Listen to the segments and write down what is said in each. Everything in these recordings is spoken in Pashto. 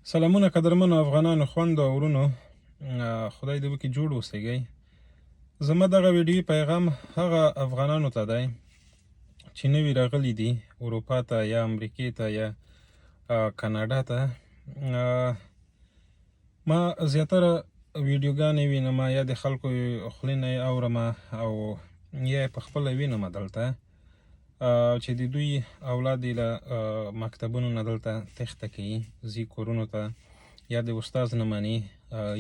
سلامونه قدرمنو افغانانو خویندو او ورونو، خدای دې وکړي جوړ اوسئ. زما دغه ویډیو پیغام هغه افغانانو ته دی چې نوي راغلي دي اروپا ته یا امریکې ته یا کاناډا ته. ما زیاتره ویډیوګانې وینم یا د خلکو خولې نه یې اورم او یا یې په خپله وینم دلته چې د دوی اولاد یې له مکتبونو نه دلته تېښته کوي، ځي کورونو ته، یا د استاد نه مني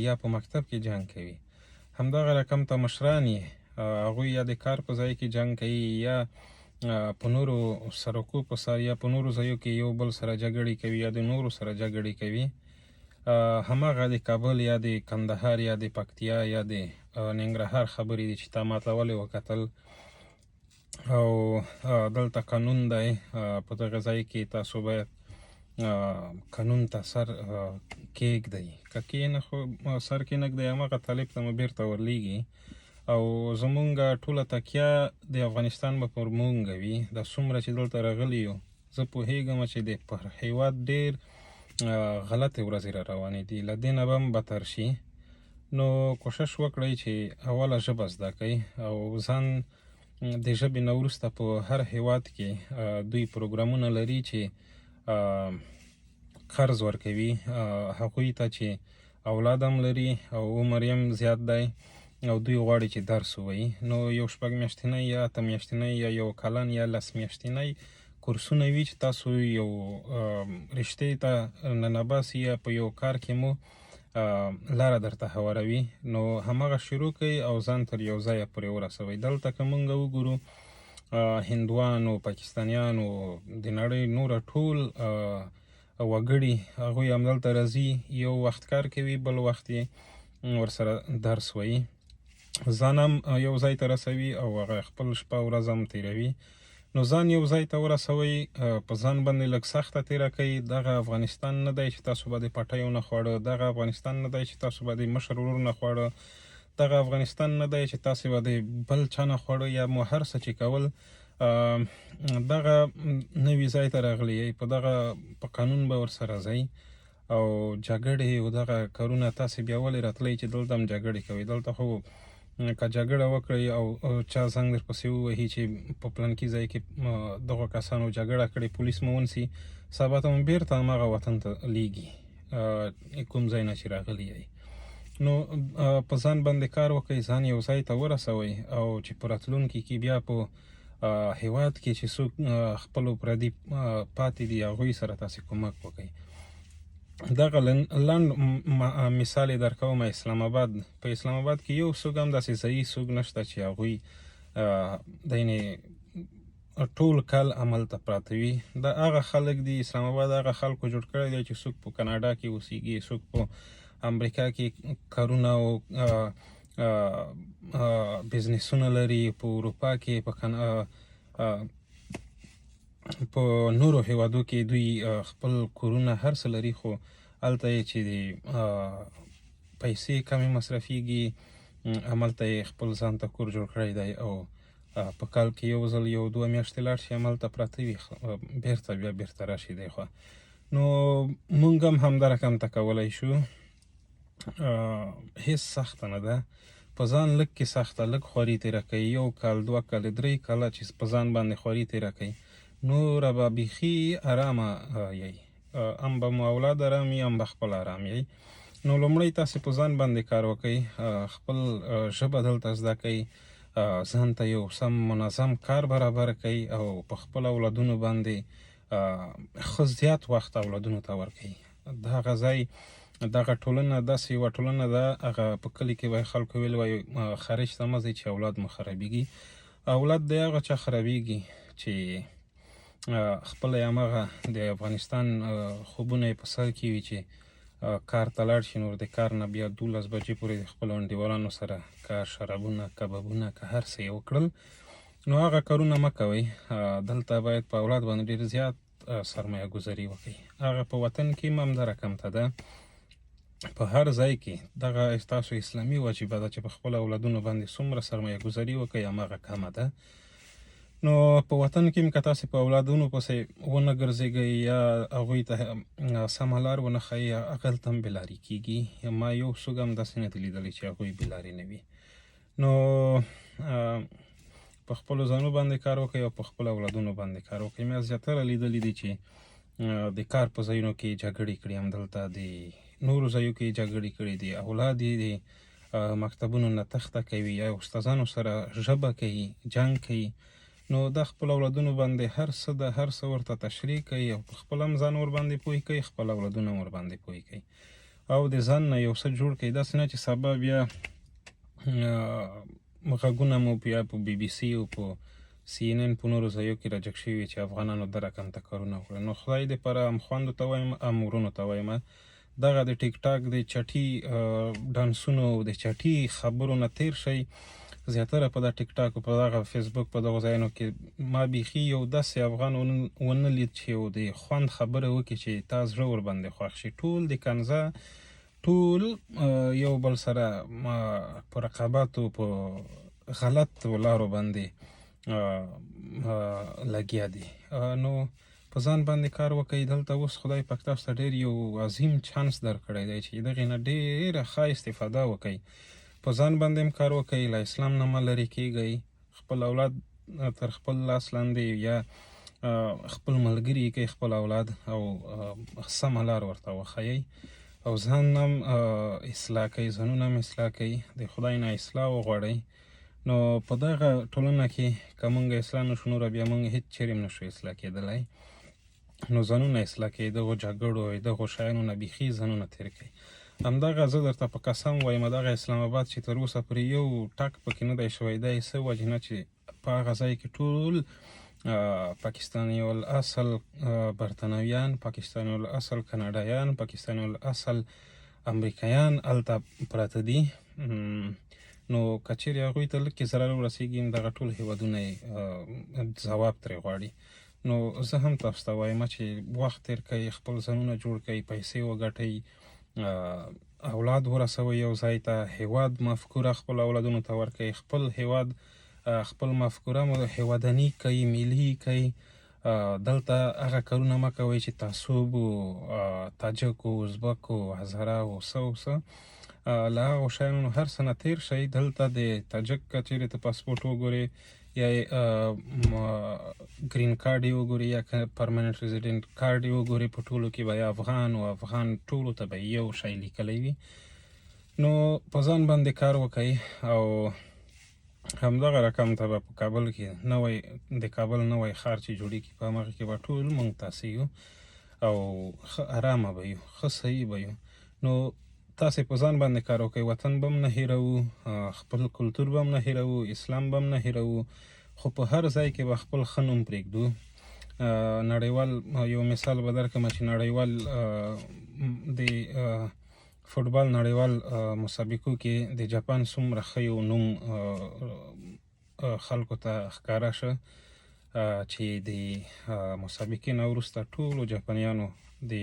یا په مکتب کې جنګ کوي. همدغه رقم ته مشران یې هغوی یا د کار په ځای کې جنګ کوي یا په نورو سرکو په سر یا په نورو ځایو کې یو بل سره جګړې کوي یا د نورو سره جګړې کوي. هماغه د کابل یا د کندهار یا د پکتیا یا د ننګرهار خبرې دي چې تا ماته ولې وکتل او دلته قانون دی، په دغه ځای کې تاسو باید قانون ته سر کېږدئ، که کښېنه خو سر کېنږدئ هماغه طالب ته مو بیرته ورلیږي او زمونږ ټوله تکیه د افغانستان به پر مونږ وي. دا څومره چې دلته راغلي یو، زه پوهېږم چې د پر هېواد ډېر غلطې ورځې را روانې دي، له دې نه به هم بدتر شي. نو کوشش وکړئ چې اوله ژبه زده کړئ او ځان د ژبې نه وروسته په هر هېواد کې دوی پروګرامونه لري چې قرض ورکوي هغوی ته چې اولاد هم لري او عمر یې هم زیات دی او دوی غواړي چې درس ووایي. نو یو 6 میاشتنی یا 8 میاشتنی یا یو کلن یا 10 میاشتنی کورسونه وي چې تاسو یو رشتې ته ننباسي یا په یو کار کې مو لاره درته هواروي. نو هماغه شروع کړئ او ځان تر یو ځایه پورې ورسوئ. دلته که موږ وګورو هندوانو، پاکستانیانو، د نړۍ نوره ټول وګړي هغوی همدلته راځي، یو وخت کار کوي بل وخت یې ورسره درس وایي، ځان هم یو ځای ته رسوي او هغه خپل شپه ورځ هم تېروي. نو ځان یو ځای ته ورسوئ، په ځان باندې لږ سخته تېره کوئ. دغه افغانستان نه دی چې تاسو به د پټیو نه خوړه، دغه افغانستان نه دی چې تاسو به د مشر ورور نه خوړه، دغه افغانستان نه دی چې تاسو به د بل چا نه خوړه یا مو هر څه چې کول. دغه نوي ځای ته راغلی یئ، په دغه په قانون به ورسره ځئ او جګړې او دغه کارونه تاسې بیا ولې راتلی چې دلته هم جګړې کوئ. دلته خو که جګړه وکړئ او چا زنګ درپسې ووهي چې په پلانکي ځای کې دغو کسانو جګړه کړې، پولیس مو ونیسي، سبا ته مو بیرته هماغه وطن ته لیږي کوم ځای نه چې راغلي یئ. نو په ځان باندې کار وکړئ، ځان یو ځای ته ورسوئ او چې په راتلونکي کې بیا په هېواد کې چې څوک خپلو پردي پاتې دي هغوی سره تاسې کومک وکړئ. دغه لنډ مثال یې درکوم. اسلام آباد، په اسلام آباد کې یو څوک هم داسې ځایي څوک نشته چې هغوی دینې ټول کال هملته پراته وي. دا هغه خلک دي، اسلام آباد هغه خلکو جوړ کړی دی چې څوک په کاناډا کې اوسیږي، څوک په امریکا کې کارونه او بزنسونه لري، په اروپا کې په نورو هیوادو کې دوی خپل کورونه هر څه لري، خو هلته یې چې د پیسې کمې مصرفیږي، هملته یې خپل ځان ته کور جوړ کړی دی او په کال کې یو ځل یو 2 میاشتې لاړ شي هملته پراته وي، بیرته راشي دی خوا. نو موږ هم همدا رقم ته کولی شو. هېڅ سخته نه ده، په ځان لږ کې سخته، لږ خواري تېره کوي، 1 کال 2 کال 3 کاله چې په ځان باندې خواري تېره کوي، نوره به بیخي ارامه یئ، هم به مو اولاد ارام یي، هم به خپل ارام یئ. نو لومړی تاسې په ځان باندې کار وکئ، خپل ژبه دلته زده کئ، ځان ته یو سم منظم کار برابر کئ او په خپل اولادونو باندې ښه زیات وخت اولادونو ته ورکئ. دغه ځای دغه ټولنه داسې یوه ټولنه ده، هغه په کلي کې به خلکو ویل وایي خارج ته مه ځئ چې اولاد مو خرابېږي. اولاد د هغه چا خرابېږي چې خپله یې هماغه د افغانستان خوبونه یې په سر کې وي چې کار ته لاړ شي، نور د کار نه بیا 12 بجې پورې د خپلو انډیوالانو سره که شرابونه، کبابونه، که هر څه یې وکړل. نو هغه کارونه مه کوئ. دلته باید په اولاد باندې ډېر زیات سرمایه ګذاري وکړئ. هغه په وطن کې هم همدا رقم ته ده، په هر ځای کې دغه ستاسو اسلامي واجبه ده چې په خپلو اولادونو باندې څومره سرمایه ګذاري وکړئ هماغه کمه ده. نو په وطن کې هم که تاسې په اولادونو پسې ونه ګرځېږئ یا هغوی ته سمه لار ونه ښایي هغلته هم بېلارې کېږي. ما یو څوک هم داسې نه دي لیدلی چې هغوی بېلارې نه وي. نو په خپلو ځانو باندې کار وکړئ او په خپلو اولادونو باندې کار وکړئ. ما زیاتره لیدلي دي چې د کار په ځایونو کې جګړې کړي، همدلته د نورو ځایو کې جګړې کړي دي، اولاد یې د مکتبونو نه تخته کوي یا استادانو سره ژبه کوي، جنګ کوي. نو دا خپل اولادونو باندې هر څه ورته تشریح کوي او په خپل هم ځان ورباندې پوه کوي، خپل اولادونه هم ورباندې پوه کوي او د ځان نه یو څه جوړ کوي. داسې نه چې سبا بیا غږونه مو بیا په بي بي سي او په سی ان ان په نورو ځایو کې راجګ شوي وي چې افغانانو د رقم ته کارونه وکړل. نو خدای دې پر هم خویندو ته وایم، هم ورونو ته وایم، دغه د ټیک ټاک د چټي ډانسونو د چټي خبرو نه تیر شئ. زیاتره په دا ټیک ټاک او په دغه فیسبوک په دغو ځایونو کې ما بیخي یو داسې افغان ونه لید چې یو د خوند خبره وکړي چې تا زړه ورباندې خوښ شي. ټول د کنځه، ټول یو بل سره په رقابتو په غلط لارو باندې لګیا دي. نو په ځان باندې کار وکړئ. دلته اوس خدای پاک تاسو ته ډېر یو عظیم چانس درکړی دی چې دغې نه ډېره ښه استفاده وکړئ. په ځان باندې هم کار وکړئ، له اسلام نه مه لرې کېږئ، خپل اولاد تر خپل لاس لاندې یا خپل ملګري کوي خپل اولاد او سمه لار ورته وښایئ او ځان هم اصلاح کوئ، ځانونه هم اصلاح کوئ، د خدای نه اصلاح وغواړئ. نو په دغه ټولنه کې که موږ اصلاح نه شو نو بیا موږ هېڅ چیرې هم نه شو اصلاح کېدلی. نو ځانونه اصلاح کوئ، دغو جګړو دغو شیانو نه بیخي ځانونه تېر کوئ. همدغه زه درته په قسم وایم دغه اسلام آباد چې تر اوسه پورې یو ټک پکې نه دی شوی، دی څه وجې نه چې په هغه ځای کې ټول پاکستاني الاصل برطانویان، پاکستاني الاصل کاناډایان، پاکستاني الاصل امریکایان هلته پراته دي. نو که چیرې هغوی ته لږ کې ضرر ورسېږي دغه ټول هېوادونه یې ځواب ترې غواړي. نو زه هم تاسو ته وایم چې وخت تېر کړئ، خپل ځانونه جوړ کړئ، پیسې وګټئ، اولاد ورسوئ یو ځای ته، هېواد مفکوره خپل اولادونو ته ورکړئ، خپل هېواد خپل مفکوره مو هېوادني کړئ، ملي کړئ. دلته هغه کارونه مه کوئ چې تعصب و، تاجک و، ازبک و، هزاره و، څه له هغو شیانو هر څه نه تېر شئ. دلته د تاجک که چیرې ته پاسپورټ وګورې یا ګرین کارډ یې وګورې یا پرمننټ ریزیډنټ کارډ یې وګورې، په ټولو کې به افغان و افغان ټولو ته به یو شی لیکلی وي. نو په ځان باندې کار وکئ او همدغه رقم ته به په کابل کې د کابل نوی ښار چې جوړېږي په همغه کې به ټول موږ تاسې یو او ښه ارامه به یو، ښه صحیح به یو. نو تاسې په ځان باندې کار وکئ، وطن به هم نه هېروو، خپل کلتور به هم نه هېروو، اسلام به هم نه هېروو، خو په هر ځای کې به خپل ښه نوم پرېږدو. نړیوال یو مثال به درکړم چې نړیوال د فوټبال نړیوال مسابقو کې د جاپان څومره ښه یو نوم خلکو ته ښکاره شه چې د مسابقې نه وروسته ټولو جاپانیانو د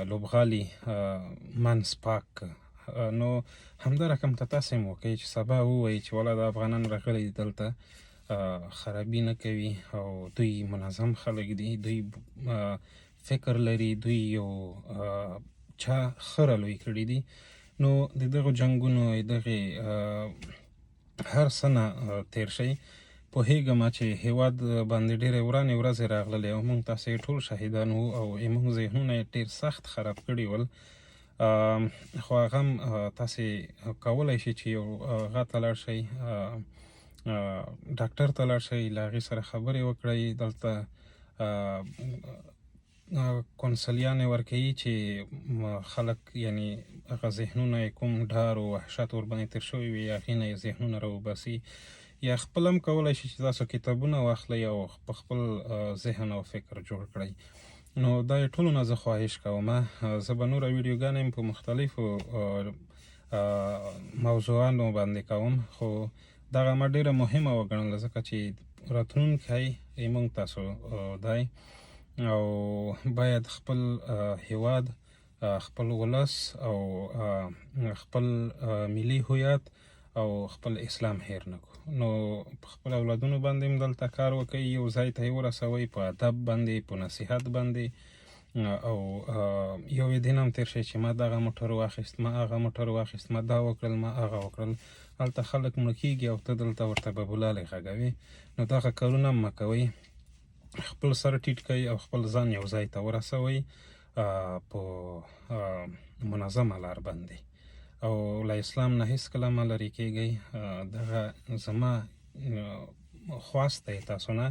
لوبغالي منځ پاک. نو همدا رقم ته تاسې هم وکئ چې سبا ووایي چې والا د افغانان راغلي دي دلته، خرابي نه کوي او دوی منظم خلک دي، دوی فکر لري، دوی یو چا ښه رالوی کړي دي. نو د دغو جنګونو دغې هر څه نه تېر شئ. پوهېږم چې هېواد باندې ډېرې ورانې ورځې راغللې او موږ تاسې ټول شهیدان وو او زموږ ذهنونه یې ډېر سخت خراب کړي ول. خو هغه هم تاسې کولی شئ چې یو هغه ته لاړ شئ، ډاکټر ته لاړ شئ، له هغې سره خبرې وکړئ. دلته کونسلیانې ورکوي چې خلک یعنې هغه ذهنونه یې کوم ډار و وحشت ورباندې تېر شوي وي هغې نه یې ذهنونه راوباسي. یا خپل هم کولی شي چې تاسو کتابونه واخلئ او په خپل ذهن او فکر جوړ کړئ. نو دا یې ټولو نه زه خواهش کوم. زه به نوره ویډیوګانې هم په مختلفو موضوعانو باندې کوم، خو دغه ما ډېره مهمه وګڼله ځکه چې راتلونکی موږ تاسو دی او باید خپل هېواد، خپل ولس او خپل ملي هویت او خپل اسلام هیر نه کړو. نو په خپل اولادونو باندې هم دلته کار وکړئ، یو ځای ته یې ورسوئ په ادب باندې، په نصیحت باندې، او یو دین هم تیر شي چې ما دغه موټر واخیست، ما هغه موټر واخیست، ما دا وکړل، ما هغه وکړل. هلته خلک مړه کېږي او ته دلته ورته ببولالې غږوې. نو دغه کارونه هم مه کوئ. خپل سر ټیټ کړئ او خپل ځان یو ځای ته ورسوئ په منظمه لار باندې، او له اسلام نه هېڅکله مه لرې کېږئ. دغه زما خواست دی تاسو نه.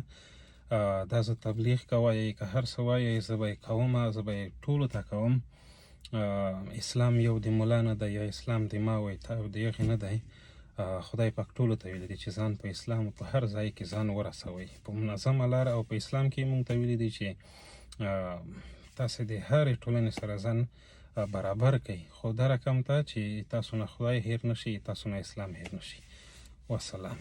دا زه تبلیغ که وایئ که هر څه وایئ زه به یې کوم، زه به یې ټولو ته کوم. اسلام یو د ملا نه دی، یا اسلام د ما وایي د هغې نه دی. خدای پاک ټولو ته ویلي دی چې ځان په اسلام په هر ځای کې ځان ورسوئ په منظمه لاره. او په اسلام کې موږ ته ویلي دی چې تاسې د هرې ټولنې سره ځان برابر کړئ، خو دا رقم ته چې تاسو نه خدای هیر نشي، تاسو نه اسلام هیر نشي. والسلام.